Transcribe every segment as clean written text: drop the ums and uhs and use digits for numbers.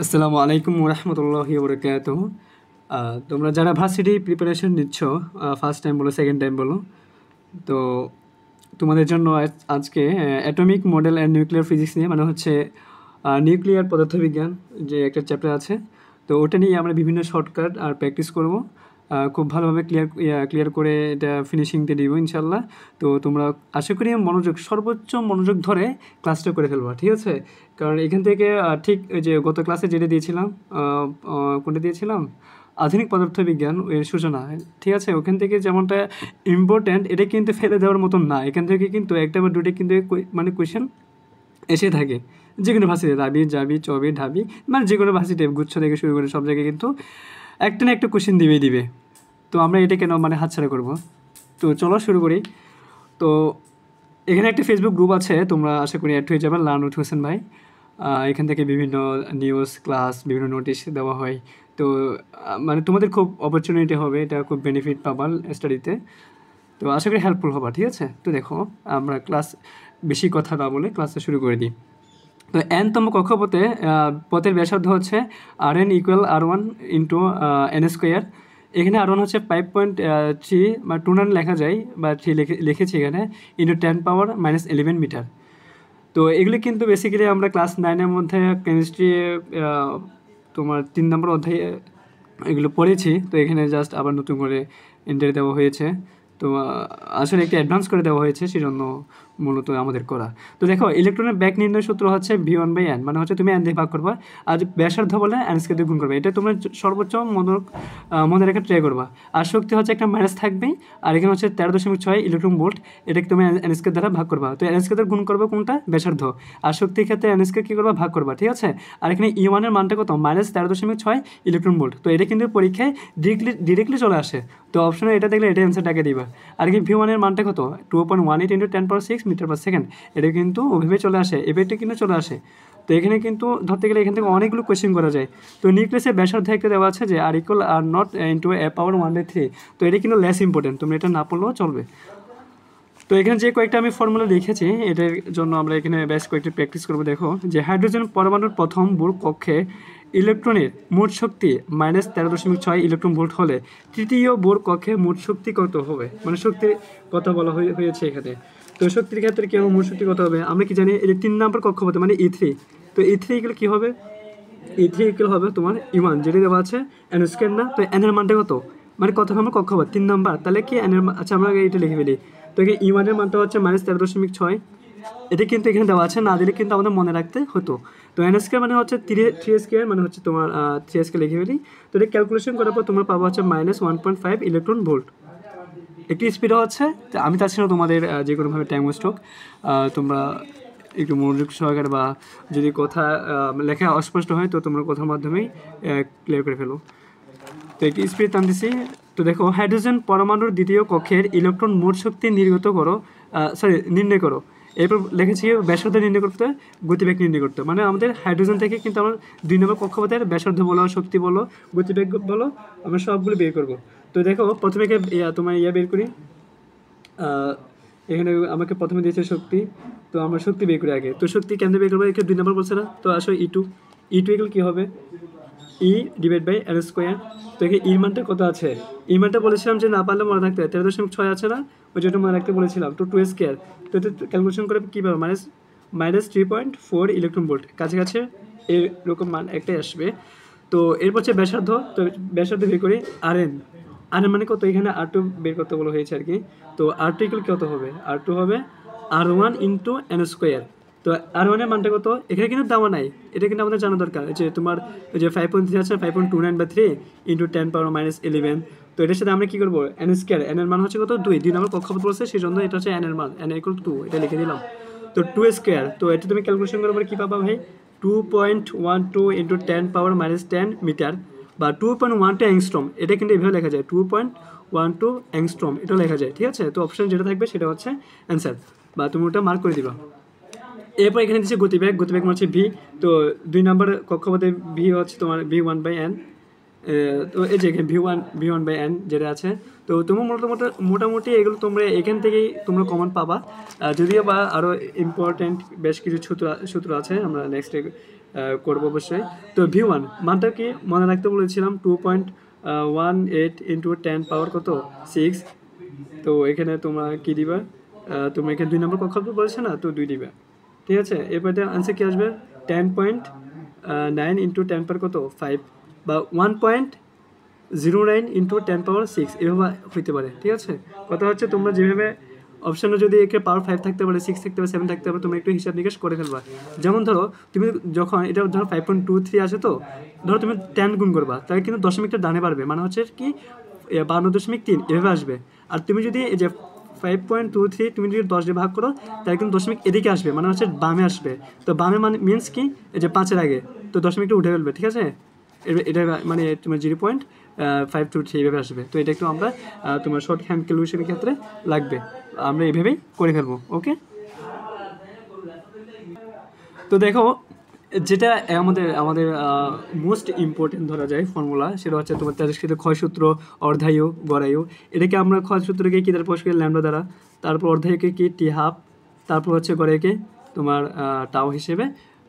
আসসালামু আলাইকুম রহমতুল্লাহি বরকাতুহ। তোমরা যারা ভার্সিটি প্রিপারেশন নিচ্ছ, ফার্স্ট টাইম বলো সেকেন্ড টাইম বলো, তো তোমাদের জন্য আজকে atomic model and nuclear physics নিয়ে, মানে হচ্ছে নিউক্লিয়ার পদার্থবিজ্ঞান যে একটা চ্যাপ্টার আছে, তো ওটা নিয়ে আমরা বিভিন্ন শর্টকাট আর প্র্যাকটিস করব। খুব ভালোভাবে ক্লিয়ার করে এটা ফিনিশিংতে দিব ইনশাল্লাহ। তো তোমরা আশা করি সর্বোচ্চ মনোযোগ ধরে ক্লাসটা করে ফেলবা, ঠিক আছে? কারণ এখান থেকে ঠিক ওই যে গত ক্লাসে যেটা দিয়েছিলাম, কোনটা দিয়েছিলাম, আধুনিক পদার্থবিজ্ঞান এর সূচনা, ঠিক আছে? ওখান থেকে যেমনটা ইম্পর্ট্যান্ট, এটা কিন্তু ফেলে দেওয়ার মতন না। এখান থেকে কিন্তু একটা বা দুটো কিন্তু মানে কোয়েশ্চেন এসে থাকে যে কোনো ভাষাতে, রাবি জাবি চবি ঢাবি, মানে যে কোনো ভাষাতে গুচ্ছ থেকে শুরু করে সব জায়গায় কিন্তু একটা না একটা কোয়েশ্চেন দিবে। তো আমরা এটা কেন মানে হাতছাড়া করব? তো চলো শুরু করি। তো এখানে একটা ফেসবুক গ্রুপ আছে, তোমরা আশা করি অ্যাড হয়ে যাবে, লার্ন উইথ হোসেন ভাই। এখান থেকে বিভিন্ন নিউজ ক্লাস, বিভিন্ন নোটিশ দেওয়া হয়। তো মানে তোমাদের খুব অপরচুনিটি হবে, এটা খুব বেনিফিট পাবা স্টাডিতে। তো আশা করি হেল্পফুল হবা, ঠিক আছে? তো দেখো, আমরা বেশি কথা না বলে ক্লাসটা শুরু করে দিই। তো এনতম কক্ষপথে পথের ব্যাসার্ধ হচ্ছে RN equal R1 into N square. এখানে R1 হচ্ছে 5.3 বা 29 লেখা যায়, বা 3 লিখেছি এখানে, ইন্টু 10⁻⁻11 মিটার। তো এগুলি কিন্তু বেসিক্যালি আমরা ক্লাস 9-এর মধ্যে কেমিস্ট্রি তোমার 3 নম্বর অধ্যায়ে এগুলো পড়েছি। তো এখানে জাস্ট আবার নতুন করে এন্ট্রি দেওয়া হয়েছে। তো আসলে একটু অ্যাডভান্স করে দেওয়া হয়েছে, সেজন্য মূলত আমাদের করা। তো দেখো, ইলেকট্রনের ব্যাক নির্ণয় সূত্র হচ্ছে V1/n, মানে হচ্ছে তুমি n দিয়ে ভাগ করবা, আর ব্যাসার্ধ বলে n স্কয়ার দিয়ে গুণ করবে। এটা তোমরা সর্বোচ্চ মনে রেখে ট্রাই করবা। আর শক্তি হচ্ছে একটা মাইনাস থাকবেই, আর এখানে হচ্ছে 13.6 ইলেকট্রন ভোল্ট। এটাকে তুমি n স্কয়ার দ্বারা ভাগ করবা। তো n স্কয়ার দ্বারা গুণ করবে কোনটা? ব্যাসার্ধ। আর শক্তির ক্ষেত্রে n স্কয়ার কী করবা? ভাগ করবা, ঠিক আছে? আর এখানে E1 এর মানটা কত? -13.6 ইলেকট্রন ভোল্ট। তো এটা কিন্তু পরীক্ষায় ডিরেক্টলি চলে আসে। তো অপশনে এটা দেখলে এটা অ্যান্সারটাকে দিবা। আর কি V1 এর মানটা কত? 2.18 ইন্টু 10⁻6 মিটার পার সেকেন্ড। এটা কিন্তু ওইভাবে চলে আসে, এফেক্টে কিন্তু চলে আসে। তো এখানে কিন্তু ধরতে গেলে এখান থেকে অনেকগুলো কোয়েশ্চেন করা যায়। তো নিউক্লিয়াসের ব্যাসার্ধ একটা দেওয়া আছে যে R equal R0 into a⁻1/3। তো এটা কিন্তু লেস ইম্পর্টেন্ট, তুমি এটা না পড়লেও চলবে। তো এখানে যে কয়েকটা আমি ফর্মুলা লিখেছি, এটার জন্য আমরা এখানে বেশ কয়েকটি প্র্যাকটিস করবো। দেখো, যে হাইড্রোজেন পরমাণুর প্রথম বোর কক্ষে ইলেকট্রনের মোট শক্তি -13.6 ইলেকট্রন ভোল্ট হলে তৃতীয় বোর কক্ষে মোট শক্তি কত হবে? মানে শক্তির কথা বলা হয়েছে এখানে। তো শক্তির ক্ষেত্রে কী হবে? মোট শক্তি কত হবে? আমরা কি জানি, এই 3 নম্বর কক্ষপথে মানে E3। তো E3 এগুলো কী হবে? E3 ইকুয়াল হবে তোমার E1, যেটি দেওয়া আছে n স্কয়ার না? তো n এর মানটা কত? মানে কত নম্বর কক্ষপথ? 3 নম্বর। তাহলে কি n এর আচ্ছা, আমরা এটা লিখে ফেলি। তো এখানে E1 এর মানটা হচ্ছে -13.6। এটা কিন্তু এখানে দেওয়া আছে, না দিলে কিন্তু আমাদের মনে রাখতে হতো। তো n স্কয়ার মানে হচ্ছে 3 স্কয়ার, মানে হচ্ছে তোমার 3 স্কয়ার লিখে ফেলি। তো এটা ক্যালকুলেশন করার পর তোমরা পাবো হচ্ছে -1.5 ইলেকট্রন ভোল্ট। একটি স্পিড হচ্ছে, আমি চাচ্ছি না তোমাদের যে কোনোভাবে টাইম ওয়েস্ট হোক। তোমরা একটু মনোযোগ সহকারে, বা যদি কথা লেখা অস্পষ্ট হয় তো তোমরা কথার মাধ্যমেই ক্লিয়ার করে ফেলো। তো একটি স্পিড টানতেছি। তো দেখো, হাইড্রোজেন পরমাণুর দ্বিতীয় কক্ষের ইলেকট্রন মোট শক্তি নির্ণয় করো। এরপর লিখেছি ব্যাসার্ধ নির্ণয় করতে, গতিবেগ নির্ণয় করতে। মানে আমাদের হাইড্রোজেন থেকে কিন্তু আমরা 2 নম্বর কক্ষপথের ব্যাসার্ধ বলো, শক্তি বলো, গতিবেগ বলো, আমরা সবগুলো বের করবো। তো দেখো, প্রথমে তোমার বের করি। এখানে আমাকে প্রথমে দিয়েছে শক্তি, তো আমরা শক্তি বের করি আগে। তো শক্তি কেন বের করবো? এখানে 2 নম্বর বলছে না? তো আসলে E2 ইকুয়াল কী হবে? E/L square. তো এখানে ইর মানটা কত আছে? ই মানটা বলেছিলাম যে না পারলে মনে রাখতে, 13.6 আছে না? ওই যেটা মনে রাখতে বলেছিলাম। তো 2 স্কোয়ার। তো এটা ক্যালকুলেশন করে কী পাবে? -3.4 ইলেকট্রন ভোল্ট। কাছাকাছি এরকম মান একটাই আসবে। তো এরপর হচ্ছে ব্যাসার্ধ। তো ব্যাসার্ধ বের করি RN। RN মানে কত? এখানে R2 বের করতে বলা হয়েছে আর কি। তো R2 ইকুয়াল কত হবে? R2 হবে R1 ইন্টু n স্কোয়ার। তো R1 এর মানটা কত? এখানে কিন্তু দেওয়া নাই, এটা কিন্তু আমাদের জানা দরকার। যে তোমার যে 5.3 আছে, 5.29/3 ইন্টু 10⁻11। তো এটার সাথে আমরা কী করবো? n square. n এর মান হচ্ছে কত? 2 নম্বর কক্ষপথ বলছে, সেই জন্য এটা হচ্ছে n এর মান, n ইকুয়াল 2, এটা লিখে দিলাম। তো 2 স্কোয়ার। তো এটা তুমি ক্যালকুলেশন করো, কী পাবা ভাই? 2.12 ইন্টু 10⁻10 মিটার, বা 2.12 অ্যাংস্ট্রম। এটা কিন্তু এভাবে লেখা যায়, 2.12 অ্যাংস্ট্রম, এটা লেখা যায়, ঠিক আছে? তো অপশন যেটা থাকবে সেটা হচ্ছে অ্যান্সার, বা তুমি ওটা মার্ক করে দিবা। এরপর এখানে দিচ্ছে গতিবেগ মানে হচ্ছে ভি। তো 2 নম্বর কক্ষপথে ভি হচ্ছে তোমার V1/n। তো এই যে এখানে V1/n যেটা আছে। তো তোমার মোটামুটি এগুলো তোমরা এখান থেকেই তোমরা কমন পাবা। যদিও বা আরও ইম্পর্ট্যান্ট বেশ কিছু সূত্র আছে, আমরা নেক্সটে করবো অবশ্যই। তো V1 মানটা কি মনে রাখতে বলেছিলাম 2.18 ইন্টু 10 পাওয়ার কত 6। তো এখানে তোমরা কি দিবা, তোমরা এখানে 2 নম্বর কক্ষ বলেছে না, তো 2 দিবে, ঠিক আছে। এরপরে আনসার কি আসবে 10.9 ইন্টু 10 পাওয়ার কত 5 বা 1.09 ইন্টু 10 পাওয়ার 6 এভাবে হইতে পারে, ঠিক আছে। কথা হচ্ছে তোমরা যেভাবে অপশানে যদি একে পাওয়ার 5 থাকতে পারে, 6 থাকতে পারে, 7 থাকতে পারে, তুমি একটু হিসাব নিকাশ করে ফেলবা। যেমন ধরো তুমি যখন এটা ধরো 5.23 আসে, তো ধরো তুমি 10 গুণ করবা, তাহলে কিন্তু দশমিকটা ডানে পারবে, মানে হচ্ছে কি 52.3 এভাবে আসবে। আর তুমি যদি এই যে 5.23 তুমি যদি 10 দিয়ে ভাগ করো, তাহলে কিন্তু দশমিক এদিকে আসবে, মানে হচ্ছে বামে আসবে। তো বামে মানে মিনস কি এই যে 5-এর আগে, তো দশমিকটা উঠে ফেলবে, ঠিক আছে। এটা মানে তোমার 0.523 এভাবে আসবে। তো এটা একটু আমরা তোমার শর্ট হ্যান্ড ক্যালকুলেশনের ক্ষেত্রে লাগবে, আমরা এইভাবেই করে ফেলবো, ওকে। তো দেখো যেটা আমাদের আমাদের মোস্ট ইম্পর্টেন্ট ধরা যায় ফর্মুলা, সেটা হচ্ছে তোমার তেজস্ক্রিয় ক্ষয়সূত্র, অর্ধায়ু, গড়ায়ু। এটাকে আমরা ক্ষয়সূত্রকে কি দ্বারা প্রকাশ করি, ল্যামডা দ্বারা। তারপর অর্ধায়ুকে কি টি হাফ, তারপর হচ্ছে গড়ায়ুকে তোমার টাও হিসেবে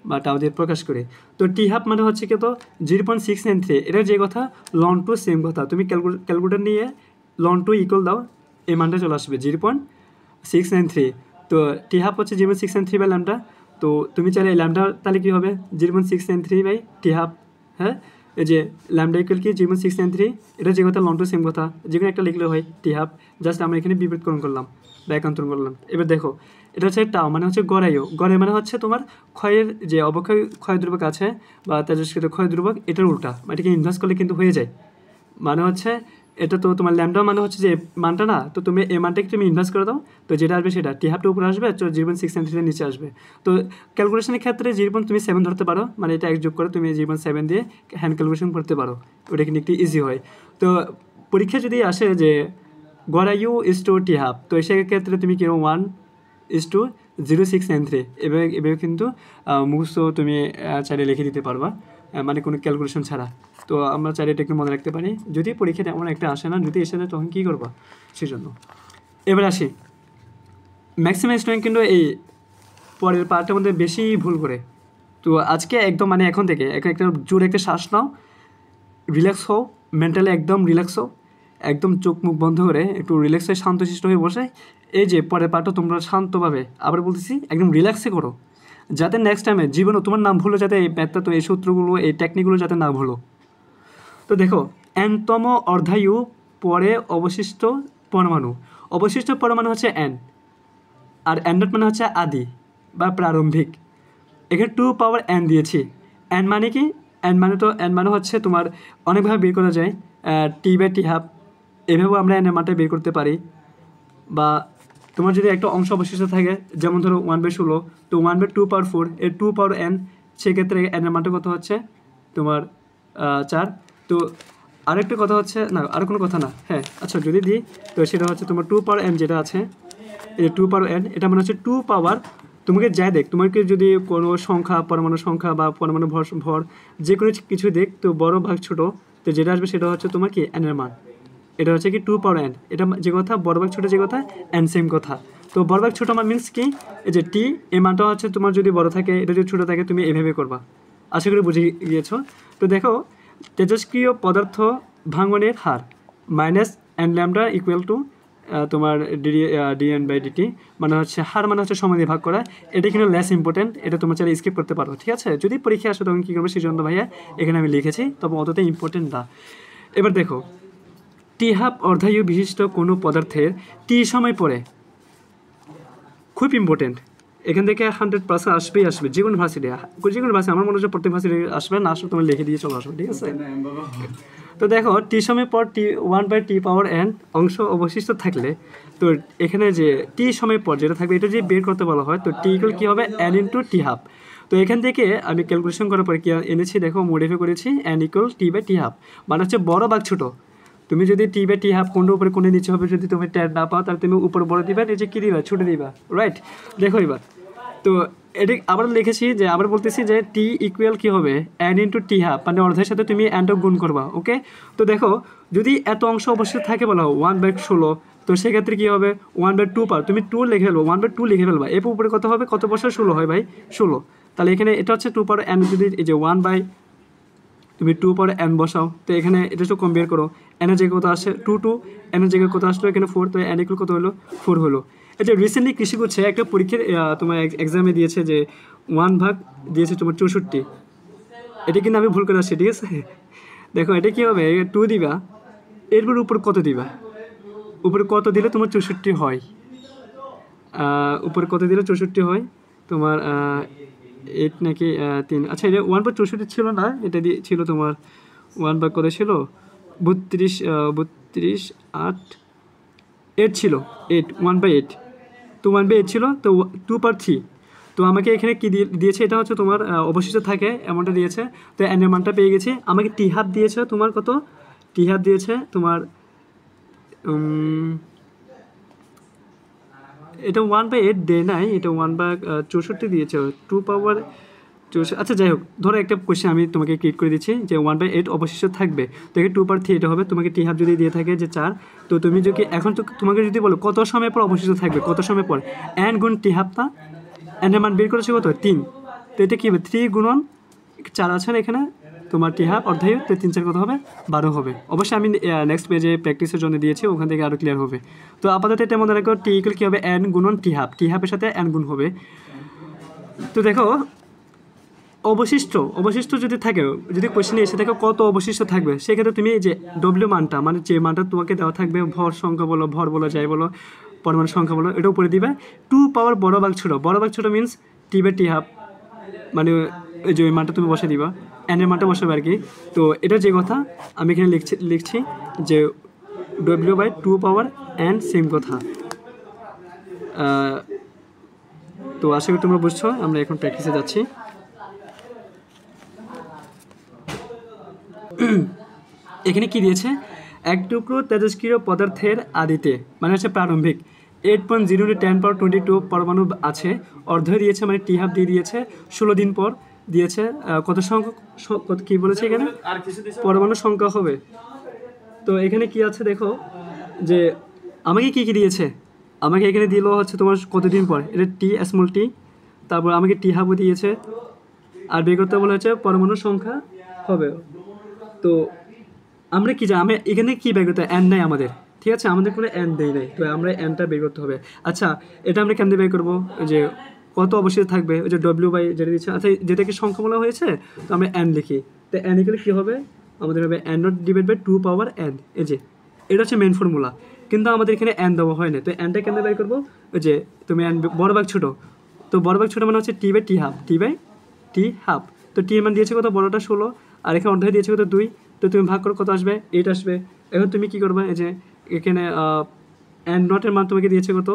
বা টাও দিয়ে প্রকাশ করি। তো টি হাফ মানে হচ্ছে কি, তো 0.693, এটা যে কথা লন টু সেম কথা। তুমি ক্যালকুলেটার নিয়ে লন টু ইকুয়াল দাও, এই মানটা চলে আসবে 0.693। তো টি হাফ হচ্ছে 0.693 বাই ল্যামডা। তো তুমি চাইলে এই ল্যামডা তাহলে কী হবে 0.693 বাই টি হাফ। হ্যাঁ, এই যে ল্যামডা ইকুয়াল কি 0.693, এটা যে কথা লন টু সেম কথা, যে কোনো একটা লিখলে হয় টি হাফ। জাস্ট আমরা এখানে বিপরীতকরণ করলাম বা একান্তরণ করলাম। এবার দেখো এটা হচ্ছে টাও মানে হচ্ছে গড়ায়ু। গড়ায়ু মানে হচ্ছে তোমার ক্ষয়ের যে অবক্ষয় ক্ষয় ধ্রুবক আছে বা তেজস্ক্রিয় ক্ষয় ধ্রুবক, এটার উল্টা, এটাকে ইনভার্স করলে কিন্তু হয়ে যায়। মানে হচ্ছে এটা তো তোমার ল্যামডা মানে হচ্ছে যে মানটা না, তো তুমি এই মানটাকে তুমি ইনভার্স করে দাও, তো যেটা আসবে সেটা টি হাফটা উপরে আসবে, তো 0.693 নিচে আসবে। তো ক্যালকুলেশনের ক্ষেত্রে 0.7 ধরতে পারো, মানে এটা এক যোগ করে তুমি 0.7 দিয়ে হ্যান্ড ক্যালকুলেশন করতে পারো, ওটা কিন্তু একটু ইজি হয়। তো পরীক্ষা যদি আসে যে গড়ায়ু ইস টু টি হাফ, তো সেক্ষেত্রে তুমি কিরকম 1:0693 এভাবে কিন্তু মুখস্থ তুমি চাইলে লিখে দিতে পারবা, মানে কোনো ক্যালকুলেশন ছাড়া। তো আমরা চাইলে এটা একটু মনে রাখতে পারি, যদি পরীক্ষাতে এমন একটা আসে না, যদি এসে যায় তখন কী করবা সেজন্য। এবার আসি, ম্যাক্সিমাম স্টুডেন্ট কিন্তু এই পরের পার্টের মধ্যে বেশি ভুল করে। তো আজকে একদম মানে এখন থেকে একটা জোরে একটা শ্বাস নাও, রিল্যাক্স হও, মেন্টালি একদম রিল্যাক্স হও, একদম চোখ মুখ বন্ধ করে একটু রিল্যাক্স হয়ে শান্তশিষ্ট হয়ে বসে এই যে পরের পার্টটা তোমরা শান্তভাবে, আবার বলতেছি একদম রিল্যাক্সে করো, যাতে নেক্সট টাইমে জীবনে তোমার নাম ভুলো, যাতে এই ম্যাথটা তো এই সূত্রগুলো এই টেকনিকগুলো যাতে না ভুলো। তো দেখো এনতম অর্ধায়ু পরে অবশিষ্ট পরমাণু, অবশিষ্ট পরমাণু হচ্ছে এন, আর এন ডট মানে হচ্ছে আদি বা প্রারম্ভিক। এখানে 2 পাওয়ার এন দিয়েছি। এন মানে কি, এন মানে হচ্ছে তোমার অনেকভাবে বের করা যায়, টি বাই টি হাফ এভাবেও আমরা এনের মানটা বের করতে পারি। বা তোমার যদি একটা অংশ অবশিষ্ট থাকে, যেমন ধরো 1/16, তো 1/2 পাওয়ার 4 এর 2 পাওয়ার এন, সেক্ষেত্রে এনের মানটা কত হচ্ছে তোমার 4। তো আরেকটা কথা হচ্ছে না, আর কোনো কথা না, হ্যাঁ আচ্ছা যদি দিই, তো সেটা হচ্ছে তোমার 2 পাওয়ার এন যেটা আছে, এই 2 পাওয়ার এন, এটা মানে হচ্ছে 2 পাওয়ার, তোমাকে যাই দেখ, তোমাকে যদি কোনো সংখ্যা পরমাণু সংখ্যা বা পরমাণু ভর যে কোনো কিছু দেখ, তো বড় ভাগ ছোট, তো যেটা আসবে সেটা হচ্ছে তোমার কি এনের মান। এটা হচ্ছে কি 2 পাওয়ার এন, এটা যে কথা বড় ভাগ ছোট যে কথা এন সেম কথা। তো বড় ভাগ ছোট মান মিনস কি, এই যে টি এই মানটা হচ্ছে তোমার যদি বড় থাকে, এটা যদি ছোট থাকে, তুমি এভাবে করবা। আশা করি বুঝে গিয়েছো। তো দেখো তেজস্ক্রিয় পদার্থ ভাঙনের হার minus N lambda equal to তোমার ডিএন বাই ডিটি, মানে হচ্ছে হার মানে হচ্ছে সময় দিয়ে ভাগ করা। এটা কিন্তু লেস ইম্পর্টেন্ট, এটা তোমার চাইলে স্কিপ করতে পারো, ঠিক আছে। যদি পরীক্ষা আসে তখন কী করবে সেই জন্য ভাইয়া এখানে আমি লিখেছি, তবে অতটা ইম্পর্টেন্ট না। এবার দেখো টি হাফ অর্ধায়ু বিশিষ্ট কোনো পদার্থের টি সময় পরে, খুব ইম্পর্টেন্ট, এখান থেকে 100% আসবেই আসবে, যে কোনো ভার্সিটি, আমার মনে হচ্ছে প্রত্যেক ভার্সিটি আসবে না, আসলে তোমার লিখে দিয়ে চলে আসবে, ঠিক আছে। তো দেখো টি সময় পর টি 1/t পাওয়ার এন অংশ অবশিষ্ট থাকলে, তো এখানে যে টি সময় পর যেটা থাকবে এটা যে বের করতে বলা হয়, তো টি ইকুয়াল কী হবে এন ইন্টু টি হাফ। তো এখান থেকে আমি ক্যালকুলেশন করার পরে কি এনেছি দেখো, মডিফাই করেছি n equal t by T half, মানে হচ্ছে বড় ভাগ ছোটো। তুমি যদি টি বাই টি হাফ কোনটা উপরে কোনটা নিচে হবে, যদি তুমি ট্যান না পাও তাহলে তুমি উপরে বড় দিবা, নিচে কী দিবা ছোটো দিবা, রাইট। দেখো এবার তো এটি আবার লিখেছি যে, আবার বলতেছি যে টি ইকুয়াল কী হবে এন ইন্টু টি হাফ, মানে অর্ধের সাথে তুমি এনটা গুণ করবা, ওকে। তো দেখো যদি এত অংশ অবশ্যই থাকে বলা হয় 1/16, তো সেক্ষেত্রে কী হবে 1/2 পার, তুমি 2 লিখে ফেলবো, 1/2 লিখে ফেলবা, এর উপরে কত হবে, কত বছর 16 হয় ভাই 16, তাহলে এখানে এটা হচ্ছে 2 পাওয়ার n, যদি এই যে 1 বাই তুমি 2 পাওয়ার n বসাও, তো এখানে এটা একটু কম্পেয়ার করো, n এর জায়গায় কত আসে 2, n এর জায়গায় কত আসলো এখানে 4, তো n ইকুয়াল কত হলো 4 হলো। এই যে রিসেন্টলি কৃষি করছে একটা পরীক্ষার তোমার এক্সামে দিয়েছে যে 1 ভাগ দিয়েছে তোমার 64, এটা কিন্তু আমি ভুল করে আসছি, ঠিক আছে। দেখো এটা কী হবে, 2 দিবা, এরপর উপর কত দিবা, উপরে কত দিলে তোমার 64 হয়, উপরে কত দিলে 64 হয় তোমার 8 নাকি 3, আচ্ছা এটা 1 বাই 64 ছিল না, এটা দিয়ে ছিল তোমার 1 বাই কত ছিল 32, 32 8 8 ছিল, 8 1 বাই 8, তো 1 বাই 8 ছিল, তো 2 পার 3, তো আমাকে এখানে কি দিয়েছে, এটা হচ্ছে তোমার অবশিষ্ট থাকে এমনটা দিয়েছে, তো এন এর মানটা পেয়ে গেছি। আমাকে টি হাফ দিয়েছে তোমার কত, টি হাফ দিয়েছে তোমার এটা 1 বাই 8 দেয় নাই, এটা 1 বাই 64 দিয়েছে, 2 পাওয়ার 64। আচ্ছা যাই হোক, ধরো একটা কোয়েশ্চেন আমি তোমাকে ক্রিয়েট করে দিচ্ছি যে 1 বাই 8 অবশিষ্ট থাকবে, তো এখানে 2 পার 3 এটা হবে, তোমাকে টি হাফ যদি দিয়ে থাকে যে 4, তো তুমি যদি এখন তো তোমাকে যদি বলো কত সময় পর অবশিষ্ট থাকবে, কত সময় পর, এন গুণ টি হাফটা, এন এর মান বের করেছে কত 3, তো এটা কী হবে 3 গুণন 4 আছে না এখানে তোমার টি হাফ অর্ধায়ু, তো 3 4 কত হবে 12 হবে। অবশ্যই আমি নেক্সট পেজে প্র্যাকটিসের জন্য দিয়েছি, ওখান থেকে আরও ক্লিয়ার হবে। তো আপাতত এটা মনে রাখো টি ইকুয়াল কী হবে এন গুণন টি হাফ, টি হাফের সাথে এন গুণ হবে। তো দেখো অবশিষ্ট যদি থাকে, যদি কোয়েশ্চেনে এসে থাকে কত অবশিষ্ট থাকবে, সেক্ষেত্রে তুমি এই যে ডব্লিউ মানটা, মানে যে মানটা তোমাকে দেওয়া থাকবে, ভর সংখ্যা বলো, ভর বলো, যাই বলো, পরমাণু সংখ্যা বলো, এটা উপরে দিবে 2 পাওয়ার বড় ভাগ ছোটো means t by T half, মানে এই যে ওই মানটা তুমি বসে দিবা, এন এর মানটা বসাবে আর কি। তো এটা যে কথা আমি এখানে লিখছি যে ডব্লিউ বাই 2 পাওয়ার এন, সেম কথা। তো আশা করি তোমরা বুঝছো, আমরা এখন প্র্যাকটিসে যাচ্ছি। এখানে কি দিয়েছে, এক টুকরো তেজস্ক্রিয় পদার্থের আদিতে, মানে হচ্ছে প্রারম্ভিক 8.0 × 10^22 পরমাণু আছে, অর্ধ দিয়েছে মানে টি হাফ দিয়ে দিয়েছে, 16 দিন পর দিয়েছে কত সংখ্যক কী বলেছে এখানে পরমাণু সংখ্যা হবে। তো এখানে কি আছে দেখো, যে আমাকে কী কী দিয়েছে, আমাকে এখানে দিল হচ্ছে তোমার কতদিন পর, এটা টি স্মল টি, তারপর আমাকে টি হাফও দিয়েছে, আর বের করতে বলা হচ্ছে পরমাণু সংখ্যা হবে। তো আমরা কি জানি, আমরা এখানে কী বের করতে এন নাই আমাদের, ঠিক আছে, আমাদের কোনো এন দেয় নাই, তো আমরা এনটা বের করতে হবে। আচ্ছা এটা আমরা কেমন বের করবো, যে কত অবশ্যই থাকবে, ওই যে ডব্লিউ বাই যেটা দিচ্ছে, আচ্ছা যেটাকে সংখ্যা বলা হয়েছে, তো আমরা এন লিখি, তো এন ইকুয়াল কী হবে আমাদের হবে n not divide by 2 power n, এই যে এটা হচ্ছে মেন ফর্মুলা, কিন্তু আমাদের এখানে এন দেওয়া হয় না, তো এনটা কেন বের করবো, ওই যে তুমি এন বড় ভাগ ছোটো, তো বড় ভাগ ছোটো মানে হচ্ছে T by T half, T by T half, তো টি এর মান দিয়েছে কত বড়টা 16, আর এখানে অর্ধেক দিয়েছে কত 2, তো তুমি ভাগ করো কত আসবে 8 আসবে। এখন তুমি কী করবে, এই যে এখানে এন নটের মান তোমাকে দিয়েছে কত,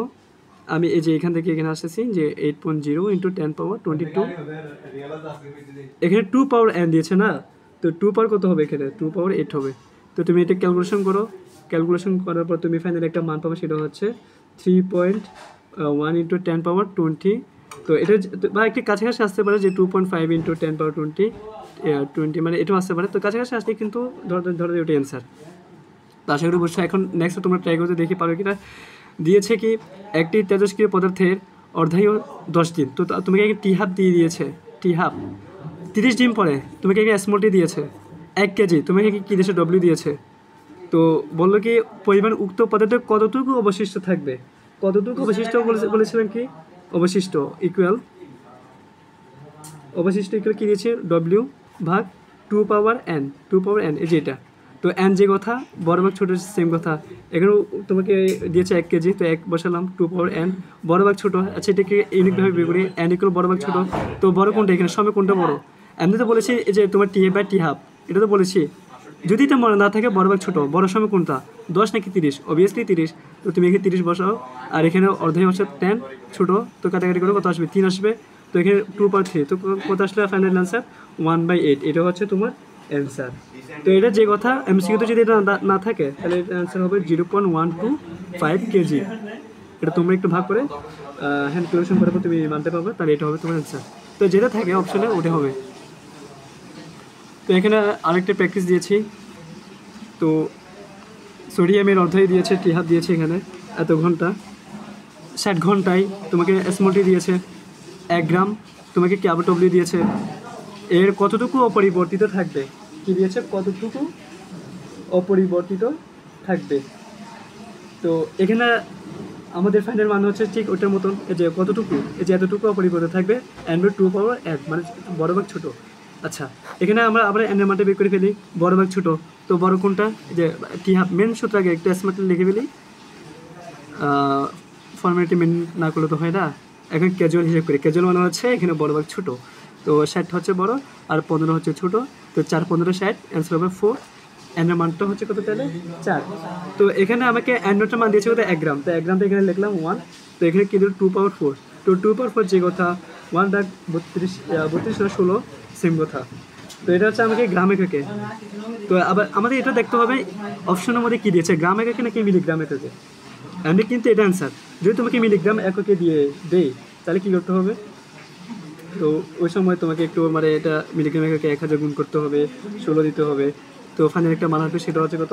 আমি এই যে এখান থেকে এখানে আসতেছি যে 8.0 × 10^22, এখানে 2 পাওয়ার এন দিয়েছে না, তো 2 পাওয়ার কত হবে এখানে 2 পাওয়ার 8 হবে। তো তুমি এটা ক্যালকুলেশন করো, ক্যালকুলেশন করার পর তুমি ফাইনালি একটা মান পাবে, সেটা হচ্ছে 3.1 × 10^20, তো এটা বা একটি কাছাকাছি আসতে পারে যে 2.5 × 10^20 মানে এটাও আসতে পারে, তো কাছাকাছি আসলে কিন্তু ধরো ওটা অ্যান্সার। তো আশা করি বলছো, এখন নেক্সট তোমরা ট্রাই করতে দেখি পারো কিনা। দিয়েছে কি একটি তেজস্ক্রিয় পদার্থের অর্ধায়ু 10 দিন, তো তোমাকে টি হাফ দিয়ে দিয়েছে, টি হাফ 30 দিন পরে তোমাকে স্মল টি দিয়েছে 1 কেজি, তোমাকে কী দিয়েছে ডব্লিউ দিয়েছে। তো বললো কি পরিমাণ উক্ত পদার্থের কতটুকু অবশিষ্ট থাকবে, কতটুকু অবশিষ্ট বলেছিলাম কি অবশিষ্ট ইকুয়াল কী দিয়েছে ডব্লিউ ভাগ 2 পাওয়ার এন, 2 পাওয়ার এন, এই যে এটা, তো এন যে কথা বড় ভাগ ছোটো সেম কথা, এখানেও তোমাকে দিয়েছে 1 কেজি, তো 1 বসালাম, 2 পাওয়ার এন বড় ভাগ ছোটো, আচ্ছা এটাকে ইউনিকভাবে বের করি, এন ইকুয়াল বড় ভাগ ছোটো, তো বড় কোনটা এখানে সময় কোনটা বড়, এমনি তো বলেছি এই যে তোমার টি এ বাই টি হাফ, এটা তো বলেছি, যদি এটা মনে না থাকে বড় ভাগ ছোটো, বড় সময় কোনটা 10 নাকি 30, অবভিয়াসলি 30, তো তুমি এখানে 30 বসাও, আর এখানে অর্ধায় বসে 10 ছোটো, তো কাটাকাটি করে কত আসবে 3 আসবে, তো এখানে 2 পাওয়ার 3, তো কত আসলে ফাইনাল অ্যান্সার 1/8, এটা হচ্ছে তোমার অ্যান্সার। তো এটা যে কথা এমসিকিউতে যদি এটা না থাকে তাহলে অ্যান্সার হবে 0.125 কেজি। এটা তোমরা একটু ভাগ করে হ্যান্ড ক্যালকুলেশন করার পর তুমি মানতে পারবে, তাহলে এটা হবে তোমার অ্যান্সার। তো যেটা থাকে অপশনে ওটা হবে। তো এখানে আরেকটা প্র্যাকটিস দিয়েছি, তো সোডিয়ামের অর্ধায় দিয়েছে, টি হাফ দিয়েছে, এখানে এত ঘন্টা 60 ঘন্টায় তোমাকে স্মলটি দিয়েছে 1 গ্রাম, তো তোমাকে কি আবার ডব্লিউ দিয়েছে, এর কতটুকু অপরিবর্তিত থাকবে, কি দিয়েছে কতটুকু অপরিবর্তিত থাকবে। তো এখানে আমাদের ফাইনাল মান হচ্ছে ঠিক ওটার মতন, এই যে কতটুকু, এই যে এতটুকু অপরিবর্তিত থাকবে n/2 মানে বড় ভাগ ছোটো। আচ্ছা, এখানে আমরা আবার n এর মানটা বের করে ফেলি, বড় ভাগ ছোটো, তো বড় কোনটা, যে টি হাফ মেন সূত্র আগে একটা স্মার্ট লিখে ফেলি, ফর্মালিটি মেন না করলে তো হয় না, এখন ক্যাজুয়াল হিসেব করি। ক্যাজুয়াল মানে হচ্ছে এখানে বড় ভাগ ছোটো, তো 60 হচ্ছে বড় আর 15 হচ্ছে ছোটো, তো 4 15 60, অ্যান্সার হবে 4। এর মানটা হচ্ছে কত তাহলে 4। তো এখানে আমাকে নোটের মান দিয়েছে কত 1 গ্রাম, তো 1 গ্রামটা এখানে লিখলাম 1, তো এখানে কি দিল 2/4, তো 2/4 যে কথা 1/32 না 16 সেম কথা। তো এটা হচ্ছে আমাকে গ্রাম এককে। তো আবার আমাদের এটা দেখতে হবে অপশনের মধ্যে কী দিয়েছে, গ্রাম এককে নাকি মিলিগ্রাম এককে। আমি কিন্তু এটা অ্যান্সার, যদি তোমাকে মিলিগ্রাম এককে দিয়ে দেই তাহলে কী করতে হবে, তো ওই সময় তোমাকে একটু মানে এটা মিলিগ্রাম এককে 1000 গুণ করতে হবে, 16 দিতে হবে। তো ফাইনাল একটা মান আসবে, সেটা হচ্ছে কত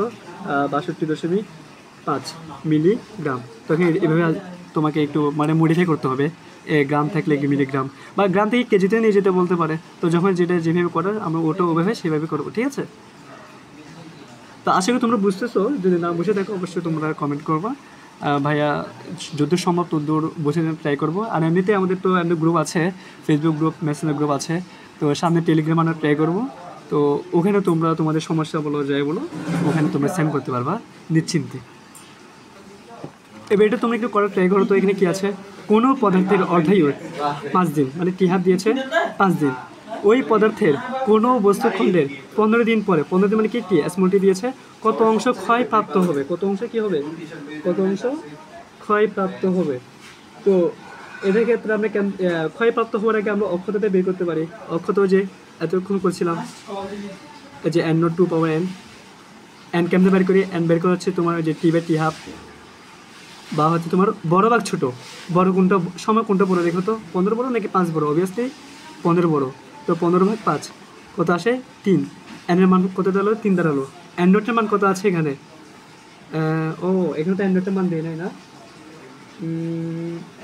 62.5 মিলিগ্রাম। তখন এভাবে তোমাকে একটু মানে মডিফাই করতে হবে, গ্রাম থাকলে মিলিগ্রাম বা গ্রাম থেকে কেজিতে নিয়ে যেতে বলতে পারে। তো যখন যেটা যেভাবে করার আমরা ওটা ওভাবে সেভাবে করবো, ঠিক আছে। তো আশা করি তোমরা বুঝতেছো, যদি না বুঝে দেখো অবশ্যই তোমরা কমেন্ট করবা, ভাইয়া যত সম্ভব তদূর বুঝে ট্রাই করবো। আর এমনিতে আমাদের তো এমনি গ্রুপ আছে, ফেসবুক গ্রুপ, মেসেঞ্জার গ্রুপ আছে, তো সামনে টেলিগ্রাম আমরা ট্রাই করবো। তো ওখানে তোমরা তোমাদের সমস্যা বলো যাই বলো, ওখানে তোমরা সেন্ড করতে পারবা নিশ্চিন্তে। এবার এটা তোমরা একটু করার ট্রাই করো। তো এখানে কী আছে, কোনো পদার্থের অর্ধায়ু 5 দিন, মানে টিহাব দিয়েছে 5 দিন, ওই পদার্থের কোনো বস্তুখণ্ডের 15 দিন পরে, 15 দিন মানে কি স্মলটি দিয়েছে, কত অংশ ক্ষয়প্রাপ্ত হবে, কত অংশ কী হবে, কত অংশ ক্ষয়প্রাপ্ত হবে। তো এটার ক্ষেত্রে আমরা ক্ষয়প্রাপ্ত হওয়ার আগে আমরা অক্ষতটা বের করতে পারি। অক্ষত যে এতক্ষণ করছিলাম, যে n/2 n কেমনে বের করি, n বের করা হচ্ছে তোমার যে টি/টি হাফ, বা হচ্ছে তোমার বড় ভাগ ছোটো, বড় কোনটা সময় কোনটা বড় দেখো তো, 15 বড় নাকি 5 বড়, অবভিয়াসলি 15 বড়। তো 15/5 কত আসে 3, এর মান কত দাঁড়ালো 3 দাঁড়ালো। এন নোটের মান কত আছে এখানে, ও এখানে তো এন নোটের মান দেয় নাই না,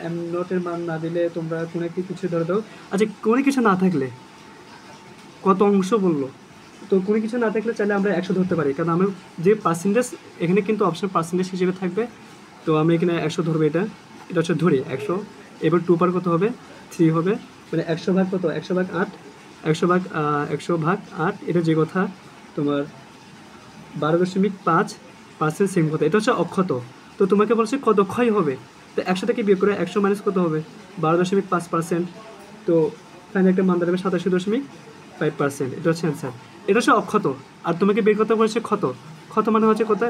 এম নোটের মান না দিলে তোমরা কোনো একটি কিছু ধরে দাও। আচ্ছা, কোনো কিছু না থাকলে কত অংশ বললো, তো কোনো কিছু না থাকলে চাইলে আমরা 100 ধরতে পারি, কারণ আমরা যে পার্সেন্টেজ এখানে কিন্তু অপশন পার্সেন্টেজ হিসেবে থাকবে। তো আমি এখানে 100 ধরবো, এটা হচ্ছে ধরি 100। এবার 2 কত হবে 3 হবে, মানে 100 ভাগ কত, 100/8, 100/8, এটা যে কথা তোমার 12.5% সেম কথা। এটা হচ্ছে অক্ষত। তো তোমাকে বলছে কত ক্ষয় হবে, তো 100 থেকে বিয়োগ করে 100 মাইনাস কত হবে 12.5%। তো ফাইনাল একটা মান দাঁড়াবে 87.5%। এটা হচ্ছে অ্যান্সার, এটা হচ্ছে অক্ষত। আর তোমাকে বের করতে বলছে ক্ষত, ক্ষত মানে হচ্ছে কত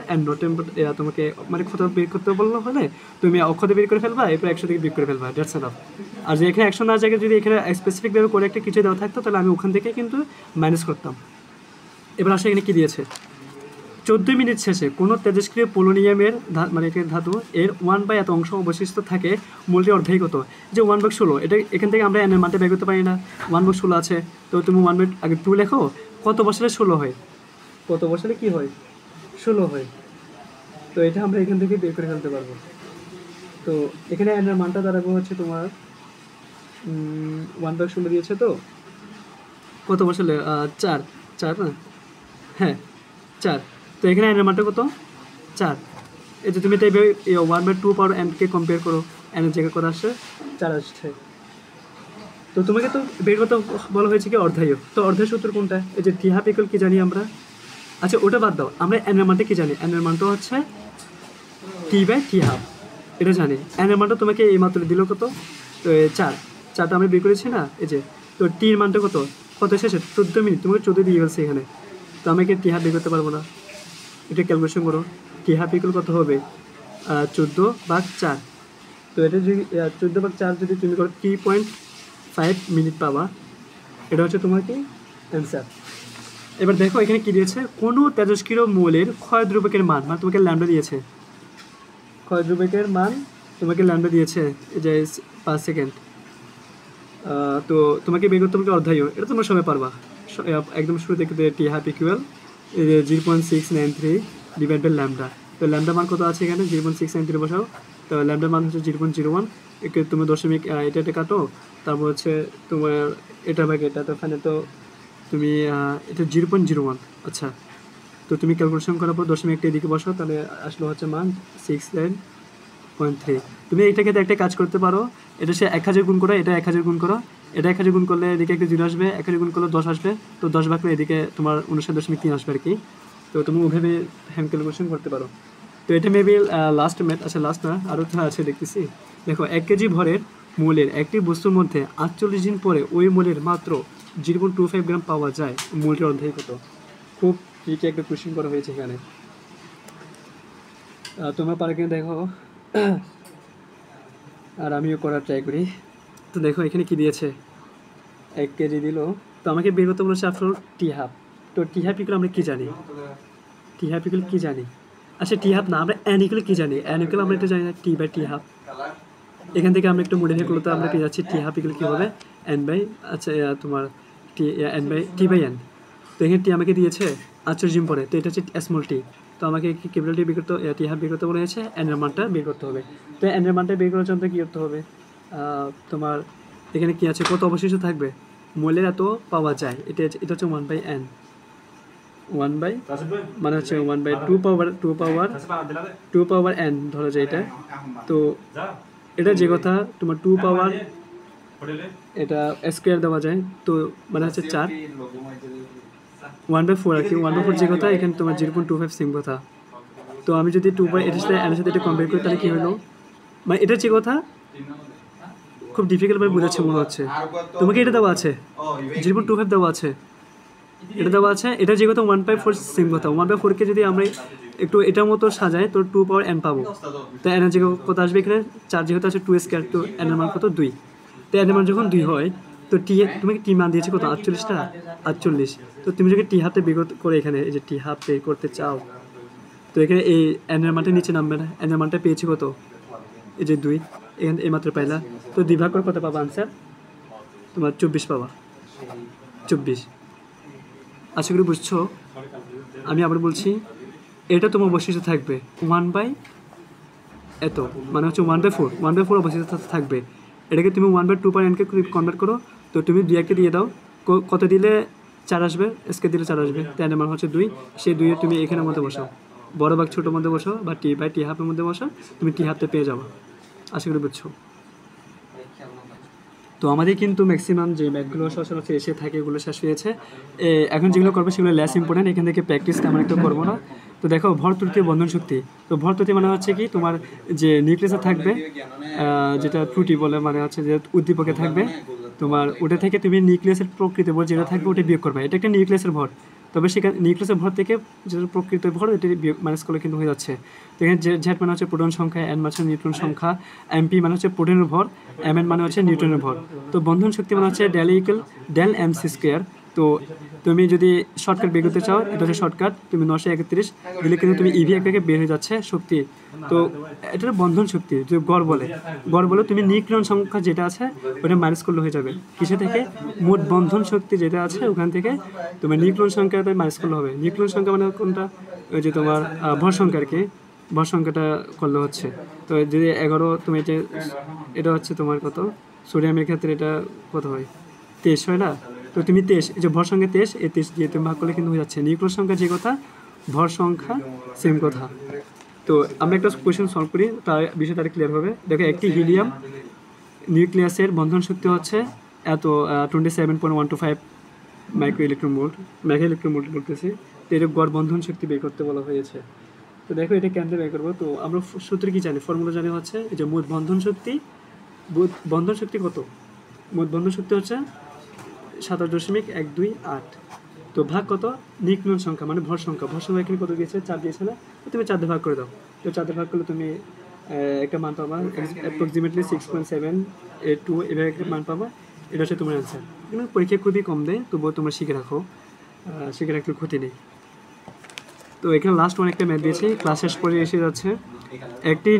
তোমাকে মানে ক্ষত বের করতে বললো হলে তুমি অক্ষত বের করে ফেলবা, এরপর 100 থেকে বের করে ফেলবা, দ্যাটস এনাফ। আর যে এখানে 100 না জায়গায় যদি এখানে স্পেসিফিকভাবে করে একটা কিছু দেওয়া থাকতো তাহলে আমি ওখান থেকে কিন্তু মাইনাস করতাম। এবার আসে এখানে কী দিয়েছে, 14 মিনিট শেষে কোনো তেজস্ক্রিয় পোলোনিয়ামের মানে এখানে ধাতু এর 1/, এত অংশ অবশিষ্ট থাকে, মূলটি অর্ধায়ী কত, যে 1/16, এটা এখান থেকে আমরা এনের মানটা বের করতে পারি না, 1/16 আছে। তো তুমি 1/, আগে 2 লেখো, কত বছরে 16 হয়, কত বছরে কি হয় 16 হয়। তো এটা আমরা এখান থেকে বের করে ফেলতে পারবো। তো এখানে এনের মানটা দাঁড়াবো হচ্ছে তোমার 1/16 দিয়েছে, তো কত বছরে 4 না, হ্যাঁ 4। তো এখানে এনের মানটা কত 4। এই যে তুমি এটা 1/2 পাওয়ার এনকে কম্পেয়ার করো, এনের জায়গায় কত আসছে 4 আসছে। তো তোমাকে তো বের করতে বলা হয়েছে কি অর্ধায়ু, তো অর্ধায়ু সূত্র কোনটা, এই যে টি/2 কি জানি আমরা, আচ্ছা ওটা বাদ দাও, আমরা এনের মানটা কি জানি, এনের মানটা হচ্ছে টি/টি/2, এটা জানি। এনের মানটা তোমাকে এই মাত্র দিল কত, তো 4টা আমরা বের করেছি না, এই যে। তো টির মানটা কত, কত শেষে 14 মিনিট, তোমাকে 14 দিয়ে গেছে এখানে। তো আমি কি টি/2 বের করতে পারবো না, এটা ক্যালকুলেশন করো, টি/2 কত হবে 14/4। তো এটা যদি 14/4 যদি তুমি করো 3.5 মিনিট পাবা, এটা হচ্ছে তোমার কি অ্যান্সার। এবার দেখো এখানে কী দিয়েছে, কোনো তেজস্ক্রিয় মৌলের ক্ষয় ধ্রুবকের মান, মানে তোমাকে ল্যাম্ডা দিয়েছে, ক্ষয় ধ্রুবকের মান তোমাকে ল্যাম্ডা দিয়েছে, যে 5 সেকেন্ড। তো তোমাকে বের করতে তোমাকে অর্ধায়ু, এটা তোমরা সবাই পারবা, একদম শুরু থেকে টি/2 0.693 ডিভাইড বাই ল্যাম্ডা। তো ল্যাম্ডা মান কত আছে এখানে 0.693 বসাও, তো ল্যামডার মান হচ্ছে 0.01, একে তুমি দশমিক এটা কাটো, তারপর হচ্ছে তোমার এটা ভাগে এটা, তো এখানে তো তুমি এটা 0.01। আচ্ছা, তো তুমি ক্যালকুলেশন করার পর দশমিকটা এদিকে বসাও, তাহলে আসলে হচ্ছে মান 69.3। তুমি এইটাকে একটা কাজ করতে পারো, এটা সে 1000 গুণ করো, এটা 1000 গুণ করো, এটা 1000 গুণ করলে এদিকে একটা 0 আসবে, 1000 গুণ করলে 10 আসবে, তো 10 ভাগ করে এদিকে তোমার 59.3 আসবে আর কি। তো তুমি ওভাবে হ্যান্ড ক্যালকুলেশন করতে পারো। তো এটা মেবি লাস্ট ম্যাথ, আচ্ছা লাস্ট না, আরও আছে দেখতেছি। দেখো 1 কেজি ভরের মূলের একটি বস্তুর মধ্যে 48 দিন পরে ওই মূলের মাত্র 0.25 গ্রাম পাওয়া যায়, মূলটার অধ্যায় কত? খুব ট্রিকি একটা কোয়েশ্চেন করা হয়েছে এখানে, তোমরা পারো কিনা দেখো, আর আমিও করার ট্রাই করি। তো দেখো এখানে কি দিয়েছে, 1 কেজি দিল, তো আমাকে বের করতে বলেছে আফটার টি হাফ। তো টি হাফ ইকুয়াল আমরা কী জানি, টি হাফ ইকুয়াল কী জানি, আচ্ছা টি হাফ না, আমরা এন ইকুয়াল কী জানি, এন ইকুয়াল আমরা একটু জানি না, টি বাই টি হাফ। এখান থেকে আমরা একটু মডিফাই করলে তো আমরা পেয়ে যাচ্ছি টি হাফ ইকুয়াল কী হবে, এন বাই, আচ্ছা তোমার t n by t by n. তো এখানে টি আমাকে দিয়েছে 48 দিন পরে, তো এটা হচ্ছে স্মল টি। তো আমাকে কি ক্যাপিটাল টি বের করতে, টি হাফ বের করতে বলেছে, এনের মানটা বের করতে হবে। তো এনের মানটা বের করার জন্য কী করতে হবে, তোমার এখানে কি আছে, কত অবশিষ্ট থাকবে, মূলের এত পাওয়া যায়, এটা হচ্ছে 1/n, 1 মানে হচ্ছে 1/2 পাওয়ার n ধরা যায় এটা। তো এটা যে কথা তোমার 2 পাওয়ার এটা স্কোয়ার দেওয়া যায়, তো মানে হচ্ছে 4, 1/4 আর কি, 1/4 যে কথা, এখানে তোমার 0.25 সেম কথা। তো আমি যদি 2 এটার সাথে এর সাথে এটা কম্পেয়ার করি, তাহলে কী হলো, মানে এটা যে কথা খুব ডিফিকাল্টভাবে বোঝাচ্ছে মনে হচ্ছে। তোমাকে এটা দেওয়া আছে 0.25 দেওয়া আছে, এটা দেওয়া আছে, এটা যে কথা 1/4 সেম কথা। 1/4কে যদি আমরা একটু এটার মতো সাজাই, তো 2 পাওয়ার n পাবো। তো n এর যে কত আসবে এখানে 4, যেহেতু আছে 2 স্কোয়ার, তো n এর মান কত 2। তো n এর মান যখন 2 হয়, তো টি তুমি টি মান দিয়েছে কত 48টা, 48। তো তুমি যদি টি হাফে বের করে এখানে এই যে টি হাফ বের করতে চাও, তো এখানে এই n এর মানটা নিচে নামবে না, n এর মানটা পেয়েছি কত, এই যে 2, এখানে এই মাত্র পাইলা। তো 2 ভাগ করে কত পাবা আনসার, তোমার 24 পাবা, 24। আশা করি বুঝছো। আমি আবার বলছি, এটা তোমার অবশিষ্ট থাকবে 1 এত, মানে হচ্ছে 1/4 অবশিষ্ট থাকবে। এটাকে তুমি 1/2/n-কে কনভার্ট করো, তো তুমি 2 দিয়ে দাও, কত দিলে 4 আসবে, এসকে দিলে 4 আসবে, তাই মান হচ্ছে 2। সেই 2 তুমি এখানের মধ্যে বসাও, বড় ভাগ ছোটোর মধ্যে বসাও, বা টি বাই টি হাফের মধ্যে বসাও, তুমি টি হাফতে পেয়ে যাবো। আশা করি বুঝছো। তো আমাদের কিন্তু ম্যাক্সিমাম যে ম্যাথগুলো সচরাচর এসে থাকে এগুলো শেষ হয়েছে। এখন যেগুলো করবো সেগুলো লেস ইম্পর্টেন্ট, এখান থেকে প্র্যাকটিস তেমন একটা করবো না। তো দেখো ভর ত্রুটি বন্ধন শক্তি, তো ভর ত্রুটি মানে হচ্ছে কি, তোমার যে নিউক্লিয়াসে থাকবে, যেটা ত্রুটি বলে মানে হচ্ছে যে উদ্দীপকে থাকবে, তোমার ওটা থেকে তুমি নিউক্লিয়াসের প্রকৃত ভর যেটা থাকবে ওটা বিয়োগ করবে, এটা একটা নিউক্লিয়াসের ভর। তবে সেখানে নিউক্লিয়াসের ভর থেকে যেটা প্রকৃত ভর ওইটা বিয়োগ মাইনাস করলে কিন্তু হয়ে যাচ্ছে। তো এখানে জেড মানে হচ্ছে প্রোটন সংখ্যা, এন মানে হচ্ছে নিউট্রন সংখ্যা, এমপি মানে হচ্ছে প্রোটনের ভর, এমএন মানে হচ্ছে নিউট্রনের ভর। তো বন্ধন শক্তি মানে হচ্ছে ডেল এমসি স্কোয়ার। তো তুমি যদি শর্টকাট বের করতে চাও, এটা হচ্ছে শর্টকাট, তুমি 931 দিলে কিন্তু তুমি ইভি একে বের হয়ে যাচ্ছে শক্তি। তো এটা বন্ধন শক্তি, যে গড় বলে তুমি নিউক্লিয়ন সংখ্যা যেটা আছে ওটা মাইনাস করলে হয়ে যাবে, কিসে থেকে, মোট বন্ধন শক্তি যেটা আছে ওখান থেকে তোমার নিউক্লিয়ন সংখ্যাটা মাইনাস করলে হবে। নিউক্লিয়ন সংখ্যা মানে কোনটা, ওই যে তোমার ভর সংখ্যা আর কি, ভর সংখ্যাটা করলে হচ্ছে। তো যদি 11 তুমি এটা হচ্ছে তোমার কত, সোডিয়ামের ক্ষেত্রে এটা কত হয়, 23 হয় না। তো তুমি 23, এই যে ভর সংখ্যা 23, এই 23 দিয়ে তুমি ভাগ করলে কিন্তু হয়ে যাচ্ছে নিউক্লিয়ন সংখ্যা যে কথা, ভর সংখ্যা সেম কথা। তো আমরা একটা কোয়েশ্চেন সলভ করি, তার বিষয়টা আরো ক্লিয়ার হবে। দেখো একটি হিলিয়াম নিউক্লিয়াসের বন্ধন শক্তি হচ্ছে এত 27.125 মাইক্রো ইলেকট্রন ভোল্ট বলতেছি। তো এটা গড় বন্ধন শক্তি বের করতে বলা হয়েছে। তো দেখো এটা কেন বের করবো, তো আমরা সূত্র কি জানি, ফর্মুলা জানি হচ্ছে এই যে মোট বন্ধন শক্তি কত, মোট বন্ধন শক্তি হচ্ছে 27.128। তো ভাগ কত, নিউক্লিয়ন সংখ্যা মানে ভর সংখ্যা এখানে কত দিয়েছে, 4 দিয়েছে না, তো তুমি 4 দিয়ে ভাগ করে দাও। তো 4 দিয়ে ভাগ করলে তুমি একটা মান পাবা, অ্যাপ্রক্সিমেটলি 6.782 এভাবে একটা মান পাবা। এটা হচ্ছে তোমার অ্যান্সার। কিন্তু পরীক্ষা খুবই কম দেয়, তবুও তোমরা শিখে রাখলে ক্ষতি নেই। তো এখানে লাস্ট একটা ম্যাথ দিয়েছি, ক্লাস শেষ পরে এসে যাচ্ছে। একটি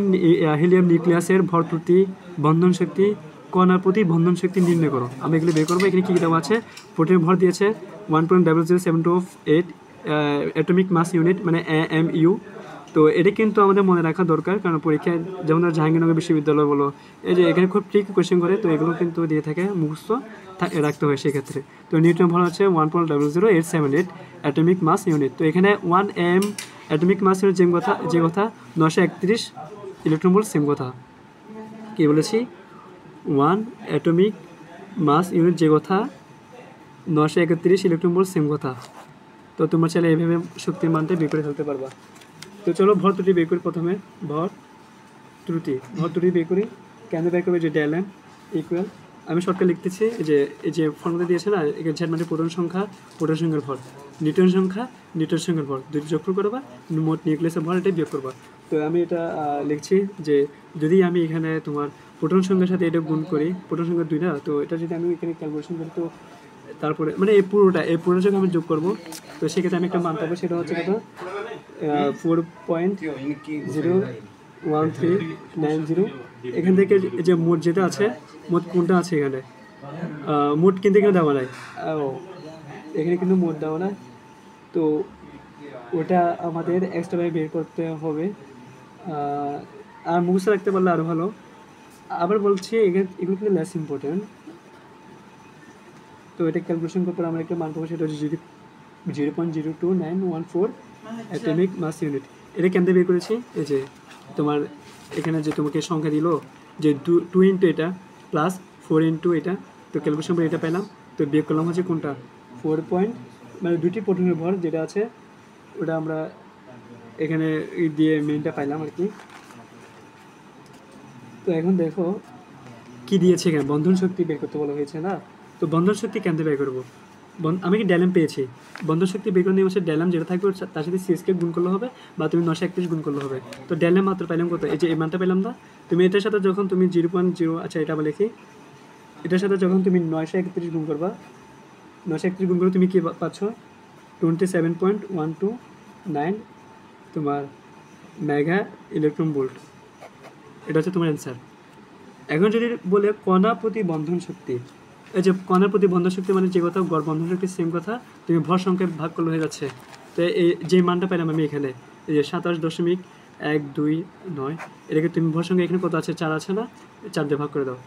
হিলিয়াম নিউক্লিয়াসের ভর প্রতি বন্ধন শক্তি, কণার প্রতি বন্ধন শক্তি নির্ণয় করো। আমি এগুলো বের করবো। এখানে কী দেওয়া আছে, প্রোটনের ভর দিয়েছে 1.00728 অ্যাটমিক মাস ইউনিট মানে AMU, তো এটা কিন্তু আমাদের মনে রাখা দরকার, কারণ পরীক্ষায় যেমন ধরো জাহাঙ্গীরনগর বিশ্ববিদ্যালয় বলো, এই যে এখানে খুব ট্রিকি কোয়েশ্চেন করে, তো এগুলো কিন্তু দিয়ে থাকে, মুখস্থ রাখতে হয় সেক্ষেত্রে। তো নিউটন ভর হচ্ছে 1.00878 অ্যাটমিক মাস ইউনিট। তো এখানে 1 m অ্যাটমিক মাস ইউনিট যে কথা 931 ইলেকট্রন ভোল্ট সেম কথা। কী বলেছি? 1 অ্যাটমিক মাস ইউনিট যে কথা 931 ইলেকট্রন ভোল্ট সেম কথা। তো তোমরা চাইলে এইভাবে শক্তির মানটা বের করে ফেলতে পারবা। তো চলো ভর ত্রুটি বের করি। প্রথমে ভর ত্রুটি বের করি। কেন বের করবে? যে ডেল ইকুয়াল, আমি শর্টকাট লিখতেছি, এই যে ফর্মুলা দিয়েছে না, এখানে ঝেড মানে প্রোটন সংখ্যার ভর, নিউটন সংখ্যার ভর, দুটি যোগফল করবা, মোট নিউক্লিয়াসের ভর এটাই বিয়োগ করবা। তো আমি এটা লিখছি যে যদি আমি এখানে তোমার প্রোটন সংখ্যার সাথে এটা গুণ করি, প্রোটন সংখ্যা 2 না, তো এটা যদি আমি এখানে ক্যালকুলেশন করি, তো তারপরে মানে এই পুরোটা যখন আমি যোগ করবো, তো সেক্ষেত্রে আমি একটা মান পাবো, সেটা হচ্ছে কত? 4.01390। এখান থেকে যে মোট যেটা আছে, মোট কোনটা আছে এখানে? মোট কিন্তু এখানে দেওয়া নাই, এখানে কিন্তু মোট দেওয়া নাই, তো ওটা আমাদের এক্সট্রাভাবে বের করতে হবে। আর মুখস্থ রাখতে পারলে আরও ভালো। আবার বলছি, এগুলো কিন্তু লেস ইম্পর্টেন্ট। তো এটা ক্যালকুলেশন করার পর আমরা একটা মান পাবো, সেটা হচ্ছে 0.02914 অ্যাটমিক মাস ইউনিট। এটা কেন বের করেছি? এই যে তোমার এখানে যে তোমাকে সংখ্যা দিল যে 2 ইন্টু এটা প্লাস 4 ইন্টু এটা, তো ক্যালকুলেশন করে এটা পেলাম, তো বিয়োগ করলাম হচ্ছে কোনটা? 4 পয়েন্ট, মানে দুটি প্রোটনের ভর যেটা আছে ওটা আমরা এখানে দিয়ে মিনটা পাইলাম আর কি। তো এখন দেখো কি দিয়েছে এখানে, বন্ধন শক্তি বের করতে বলা হয়েছে না। তো বন্ধন শক্তি কেন বের করবো? আমি কি ড্যালাম পেয়েছি, বন্ধন শক্তি বের করে নিয়ে হচ্ছে ড্যালাম যেটা থাকবে তার সাথে সিএসকে গুণ করলে হবে, বা তুমি 931 গুণ করলে হবে। তো ড্যালাম মাত্র পাইলাম কত? এই যে এই মানটা পেলাম না। তুমি এটার সাথে যখন তুমি 0.0, আচ্ছা এটা আবার লিখি, এটার সাথে যখন তুমি 931 গুণ করবা, 931 গুণ করে তুমি কি পাচ্ছ? 27.129 তোমার মেগা ইলেকট্রন ভোল্ট। এটা হচ্ছে তোমার অ্যান্সার। এখন যদি বলে কণা প্রতি বন্ধন শক্তি, এই যে কণার প্রতি বন্ধন শক্তি মানে যে কথা গড় বন্ধন শক্তি সেম কথা, তুমি ভর সংখ্যায় ভাগ করলে হয়ে যাচ্ছে। তো এই যে মানটা পেলাম আমি এখানে, এই যে 27.129, এটাকে তুমি ভর সংখ্যা এখানে কত আছে? 4 আছে না, 4 দিয়ে ভাগ করে দাও,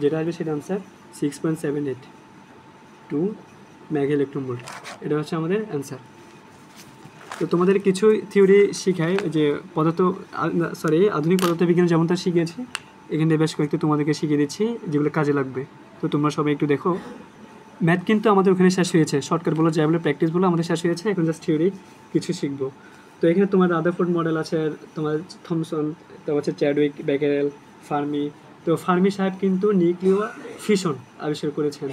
যেটা আসবে সেটা আনসার 6.782 মেগা ইলেকট্রন ভোল্ট। এটা হচ্ছে আমাদের অ্যান্সার। তো তোমাদের কিছু থিওরি শিখায়, যে আধুনিক পদার্থবিজ্ঞান যেমনটা শিখিয়েছি, এখানে বেশ কয়েকটা তোমাদেরকে শিখিয়ে দিচ্ছি যেগুলো কাজে লাগবে। তো তোমরা সবাই একটু দেখো। ম্যাথ কিন্তু আমাদের ওখানে শেষ হয়েছে, শর্টকাট বলো যাই বলে প্র্যাকটিস বলো আমাদের শেষ হয়েছে, এখন জাস্ট থিওরি কিছু শিখবো। তো এখানে তোমার রাদারফোর্ড মডেল আছে, তোমার থমসন, তারপর হচ্ছে চ্যাডউইক, বেকারেল, ফার্মি। তো ফার্মি সাহেব কিন্তু নিউক্লিয় ফিশন আবিষ্কার করেছেন।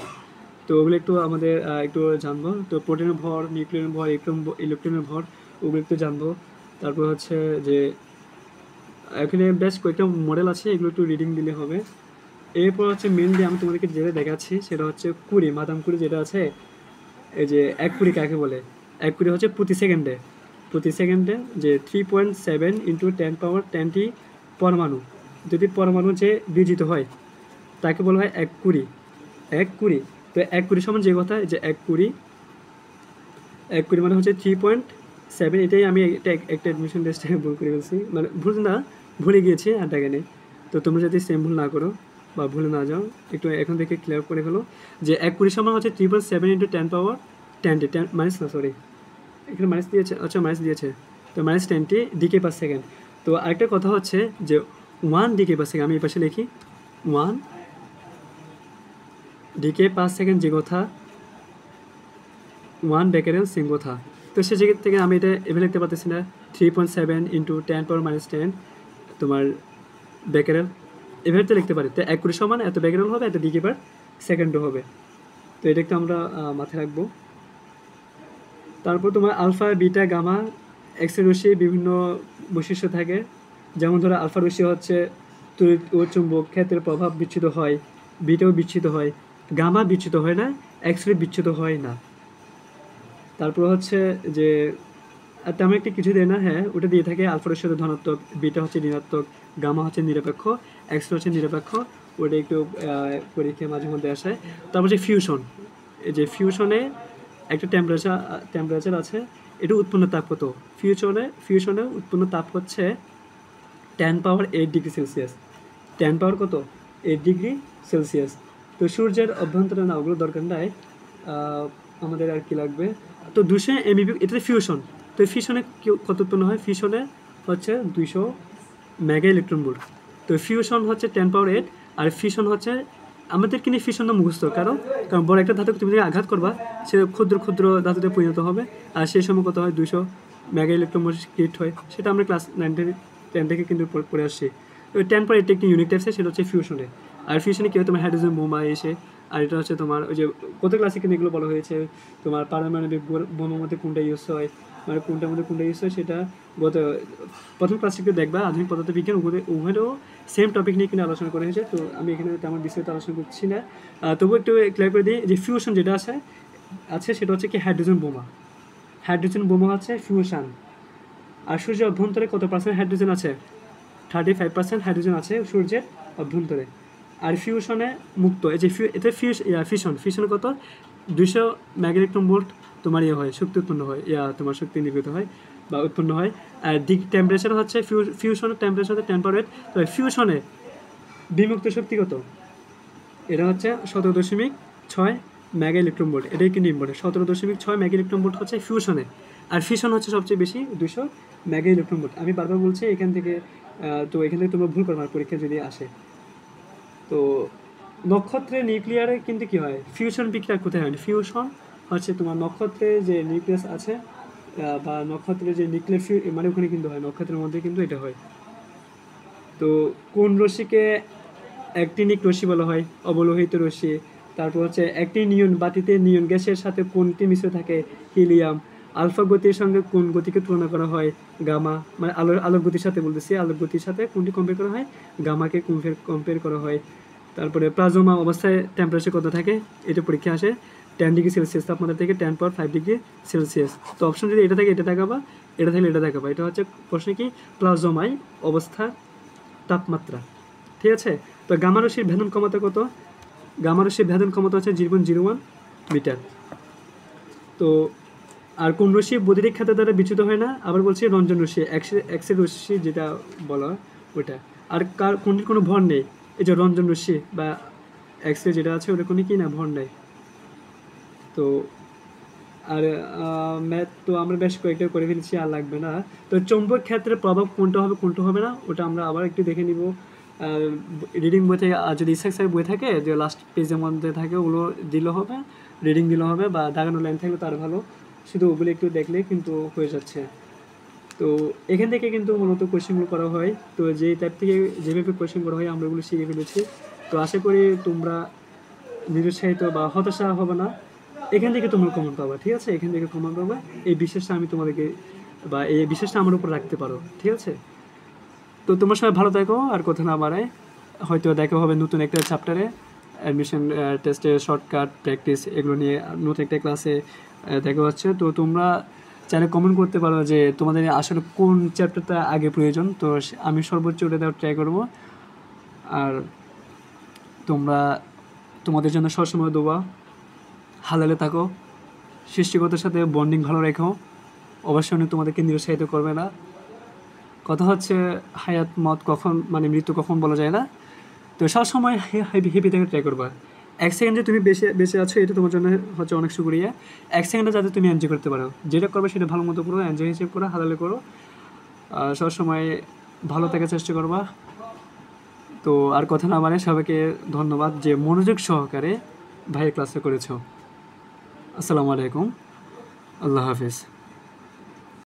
তো ওগুলো একটু আমাদের একটু জানবো। তো প্রোটিনের ভর, নিউক্লিয়ার ভর, ইলেকট্রনের ভর, ওগুলো একটু জানবো। তারপর হচ্ছে যে এখানে বেশ কয়েকটা মডেল আছে, এগুলো একটু রিডিং দিলে হবে। এরপর হচ্ছে মেনলি আমি তোমাদেরকে যেটা দেখাচ্ছি সেটা হচ্ছে কুড়ি, মাদাম কুড়ি যেটা আছে, এই যে 1 কুড়ি কাকে বলে? 1 কুড়ি হচ্ছে প্রতি সেকেন্ডে যে 3.7 ইন্টু 10^10 পরমাণু, যদি পরমাণু যে বিজিত হয় তাকে বলা হয় 1 কুড়ি। তো 1 কুড়ি সমান যে কথা, যে 1 কুড়ি মানে হচ্ছে 3.7, এটাই আমি একটা অ্যাডমিশন টেস্টে ভুল করে ফেলছি, মানে ভুলে গিয়েছি, আর টাকা নেই। তো তোমরা যদি সেম ভুল না করো বা ভুলে না যাও, একটু এখন থেকে ক্লিয়ার করে ফেলো যে 1 কুড়ি সমান হচ্ছে 3.7 ইন্টু 10^10 মাইনাস না, সরি এখানে মাইনাস দিয়েছে, আচ্ছা মাইনাস দিয়েছে, তো -10 ডিকে পার সেকেন্ড। তো আরেকটা কথা হচ্ছে যে 1 ডিকে পার সেকেন্ড, আমি এই পাশে লিখি 1 ডিকে পার সেকেন্ড যে কথা, 1 বেকারেল সেম কথা। তো সে জায়গা থেকে আমি এটা এভাবে লিখতে পারতেছি না, 3.7 ইন্টু 10^-10 তোমার বেকারেল, এভাবে তো লিখতে পারি। তো 1 কুড়ি সমান এত বেকারেল হবে, এত ডিকে পার সেকেন্ডও হবে। তো এটা একটু আমরা মাথায় রাখবো। তারপর তোমার আলফা, বিটা, গামা, এক্সের রশ্মি বিভিন্ন বৈশিষ্ট্য থাকে। যেমন ধরো আলফা রশ্মি হচ্ছে তড়িৎ ও চুম্বক ক্ষেত্রের প্রভাব বিচ্ছুত হয়, বিটাও বিচ্ছুত হয়, গামা বিচ্ছুত হয় না, এক্সরে বিচ্ছুত হয় না। তারপর হচ্ছে যে তেমন একটি কিছু দেয় না, হ্যাঁ ওটা দিয়ে থাকে, আলফা রশ্মি হচ্ছে ধনাত্মক, বিটা হচ্ছে ঋণাত্মক, গামা হচ্ছে নিরপেক্ষ, এক্সরে হচ্ছে নিরপেক্ষ। ওটা একটু পরীক্ষায় মাঝে মধ্যে আসে। তারপর হচ্ছে ফিউশন, এই যে ফিউশনে একটা টেম্পারেচার আছে, এটা উৎপন্ন তাপ কত? ফিউশনে উৎপন্ন তাপ হচ্ছে 10 পাওয়ার 8 ডিগ্রি সেলসিয়াস। 10 পাওয়ার কত? 8 ডিগ্রি সেলসিয়াস। তো সূর্যের অভ্যন্তরে না, ওগুলো দরকার নাই, আমাদের আর কি লাগবে। তো 200 MeV, এটাতে ফিউশন। তো ফিউশনে কত উৎপন্ন হয়? ফিউশনে হচ্ছে 200 মেগা ইলেকট্রন ভোল্ট। তো ফিউশন হচ্ছে 10 পাওয়ার 8, আর ফিউশন হচ্ছে আমাদেরকে নিয়ে ফিউশনটা মুখস্থ। কারণ বড় একটা ধাতুকে তুমি যদি আঘাত করবা, সে ক্ষুদ্র ক্ষুদ্র ধাতুতে পরিণত হবে, আর সেই সময় কত হয়? 200 মেগা ইলেকট্রন ভোল্ট ক্রিয়েট হয়। সেটা আমরা ক্লাস 9-10 থেকে কিন্তু পড়ে আসছি। তো 10 পাওয়ার 8 একটি ইউনিট আছে, সেটা হচ্ছে ফিউশনে। আর ফিউশনে কী হয়? তোমার হাইড্রোজেন বোমা এসে, আর এটা হচ্ছে তোমার ওই যে কত ক্লাসে কিন্তু এগুলো বলা হয়েছে, তোমার পারমাণবিক বোমার মধ্যে কোনটা ইউজ হয়, মানে কোনটার মধ্যে কোনটা ইউজ হয়, সেটা প্রথম ক্লাস থেকে দেখবা। আধুনিক পদার্থবিজ্ঞান উভয়েরও সেম টপিক নিয়ে কিন্তু আলোচনা করা হয়েছে। তো আমি এখানে তেমন বিস্তারিত আলোচনা করছি না, তবুও একটু ক্লিয়ার করে দিই যে ফিউশন যেটা আছে সেটা হচ্ছে কি হাইড্রোজেন বোমা। হাইড্রোজেন বোমা হচ্ছে ফিউশন। আর সূর্যের অভ্যন্তরে কত পার্সেন্ট হাইড্রোজেন আছে? 35% হাইড্রোজেন আছে সূর্যের অভ্যন্তরে। আর ফিউশনে মুক্ত, এই যে এটা ফিউশনে কত? 200 মেগা ইলেকট্রন ভোল্ট তোমার হয়, শক্তি উৎপন্ন হয়, তোমার শক্তি নির্গত হয় বা উৎপন্ন হয়। আর টেম্পারেচার হচ্ছে ফিউশনের টেম্পারেচার 10 পাওয়ার 8। তবে ফিউশনে বিমুক্ত শক্তি কত? এটা হচ্ছে 17.6 মেগা ইলেকট্রন ভোল্ট। এটাই কিন্তু ইম্পর্টেন্ট। 17.6 মেগা ইলেকট্রন ভোল্ট হচ্ছে ফিউশনে। আর ফিউশন হচ্ছে সবচেয়ে বেশি 200 মেগা ইলেকট্রন ভোল্ট। আমি বারবার বলছি এখান থেকে তোমরা ভুল করবে পরীক্ষা যদি আসে। তো নক্ষত্রের নিউক্লিয়ারে কিন্তু কি হয়? ফিউশন বিক্রিয়া কোথায় হয়? ফিউশন হচ্ছে তোমার নক্ষত্রের যে নিউক্লিয়াস আছে, বা নক্ষত্রের যে নিউক্লিয়ার মানে ওখানে কিন্তু হয়, নক্ষত্রের মধ্যে কিন্তু এটা হয়। তো কোন রশ্মিকে অ্যাক্টিনিক রশ্মি বলা হয়? অবলোহিত রশ্মি। তারপর হচ্ছে একটি নিয়ন বাতিতে নিয়ন গ্যাসের সাথে কোনটি মিশ্র থাকে? হিলিয়াম। আলফা গতির সঙ্গে কোন গতিকে তুলনা করা হয়? গামা। মানে আলোর গতির সাথে বলতেছি, আলোর গতির সাথে কোনটি কম্পেয়ার করা হয়? গামাকে কম্পেয়ার করা হয়। তারপরে প্লাজমা অবস্থায় টেম্পারেচার কত থাকে? এটা পরীক্ষা আসে 10 ডিগ্রি সেলসিয়াস তাপমাত্রা থেকে 10 পাওয়ার 5 ডিগ্রি সেলসিয়াস। তো অপশন যদি এটা থাকে এটা দেখাবা, এটা থাকলে এটা দেখাবা। এটা হচ্ছে প্রশ্ন কি? প্লাজমায় অবস্থা তাপমাত্রা। ঠিক আছে। তো গামা রশ্মির ভেদন ক্ষমতা কত? গামা রশ্মির ভেদন ক্ষমতা হচ্ছে 0.01 মিটার। তো আর কোন রশ্মি বৈদ্যুতিক ক্ষেত্র দ্বারা বিচ্যুত হয় না? আবার বলছি রঞ্জন রশ্মি, এক্সের রশ্মি যেটা বলা ওইটা। আর কোনটির কোনো ভর নেই? এই যে রঞ্জন রশ্মি বা এক্সরে যেটা আছে ওটা কোনো কি না, ভর নেই। তো আর ম্যাথ তো আমরা বেশ কয়েকটা করে ফেলেছি, আর লাগবে না। তো চৌম্বক ক্ষেত্রের প্রভাব কোনটা হবে না, ওটা আমরা আবার একটু দেখে নিব রিডিং বই থেকে। আর যদি ইসেক্সের বই থাকে, যে লাস্ট পেজের মধ্যে থাকে, ওগুলো দিলে হবে, রিডিং দিলে হবে, বা দাগানো লাইন থাকলে তার ভালো। শুধু ওগুলো একটু দেখলে কিন্তু হয়ে যাচ্ছে। তো এখান থেকে কিন্তু মূলত কোয়েশ্চেনগুলো করা হয়। তো যে টাইপ থেকে যেভাবে কোয়েশ্চেন করা হয় আমরা ওগুলো শিখে ফেলেছি। তো আশা করি তোমরা নিরুৎসাহিত বা হতাশা হবে না। এখান থেকে তোমরা কমন পাবা, ঠিক আছে? এখান থেকে কমন পাবা। এই বিশ্বাসটা আমি তোমাদেরকে, বা এই বিশ্বাসটা আমার উপর রাখতে পারো, ঠিক আছে? তো তোমার সবাই ভালো থাকো, আর কথা না বাড়ায়, হয়তো দেখা হবে নতুন একটা চ্যাপ্টারে, অ্যাডমিশন টেস্টের শর্টকাট প্র্যাকটিস, এগুলো নিয়ে নতুন একটা ক্লাসে দেখা হচ্ছে। তো তোমরা চাইলে কমেন্ট করতে পারো যে তোমাদের আসলে কোন চ্যাপ্টারটা আগে প্রয়োজন। তো আমি সর্বোচ্চ ওটা দেওয়ার ট্রাই করবো। আর তোমাদের জন্য সবসময় দোয়া, হালালে থাকো, সৃষ্টিকর্তার সাথে বন্ডিং ভালো রেখো। অবশ্যই তোমাদেরকে নিরুৎসাহিত করবে না। কথা হচ্ছে হায়াত মত কখন, মানে মৃত্যু কখন বলা যায় না। তো সবসময় হেপি থেকে ট্রাই করবা। 1 সেকেন্ডে তুমি বেঁচে আছো, এটা তোমার জন্য হচ্ছে অনেক শুকরিয়া। 1 সেকেন্ডে যাতে তুমি এনজয় করতে পারো, যেটা করবে সেটা ভালো মতো করো, এনজয় হিসেবে করো, হালালে করো। সবসময় ভালো থাকার চেষ্টা করবা। তো আর কথা না মানে সবাইকে ধন্যবাদ যে মনোযোগ সহকারে ভাইয়ের ক্লাসে করেছো। আসসালামু আলাইকুম, আল্লাহ হাফিজ।